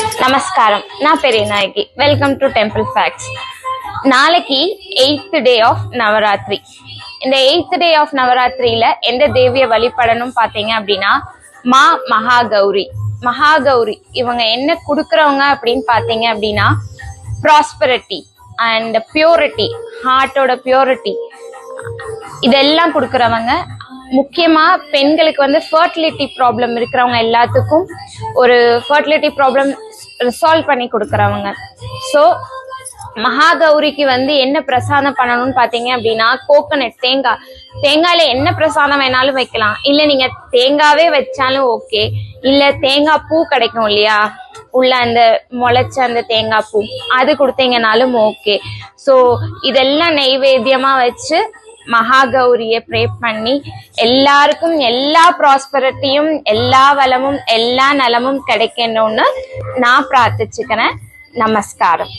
நமஸ்காரம். நான் Periyanayaki. Welcome to temple facts. நாளைக்கு 8th டே ஆஃப் நவராத்திரி. இந்த 8th டே ஆஃப் நவராத்திரியில எந்த தேவியை வழிபடணும் பார்த்தீங்க அப்படின்னா மகாகௌரி. மகாகௌரி இவங்க என்ன கொடுக்குறவங்க அப்படின்னு பார்த்தீங்க அப்படின்னா ப்ராஸ்பரிட்டி அண்ட் பியூரிட்டி, ஹார்ட்டோட பியூரிட்டி இதெல்லாம் கொடுக்குறவங்க. முக்கியமா பெண்களுக்கு வந்து ஃபர்டிலிட்டி ப்ராப்ளம் இருக்கிறவங்க எல்லாத்துக்கும் ஒரு ஃபர்டிலிட்டி ப்ராப்ளம் ரிசால்வ் பண்ணி கொடுக்குறவங்க. ஸோ மகாகௌரிக்கு வந்து என்ன பிரசாதம் பண்ணணும்னு பார்த்தீங்க அப்படின்னா கோகோனட், தேங்காயில என்ன பிரசாதம் வேணாலும் வைக்கலாம். இல்லை நீங்க தேங்காவே வச்சாலும் ஓகே. இல்லை தேங்காய் பூ கிடைக்கும் இல்லையா, உள்ள அந்த முளைச்ச அந்த தேங்காய் பூ அது கொடுத்தீங்கனாலும் ஓகே. ஸோ இதெல்லாம் நெய்வேத்தியமா வச்சு மகாகௌரிய ப்ரே பண்ணி எல்லாருக்கும் எல்லா ப்ராஸ்பரிட்டியும் எல்லா வளமும் எல்லா நலமும் கிடைக்கணும்னு நான் பிரார்த்திச்சுக்கிறேன். நமஸ்காரம்.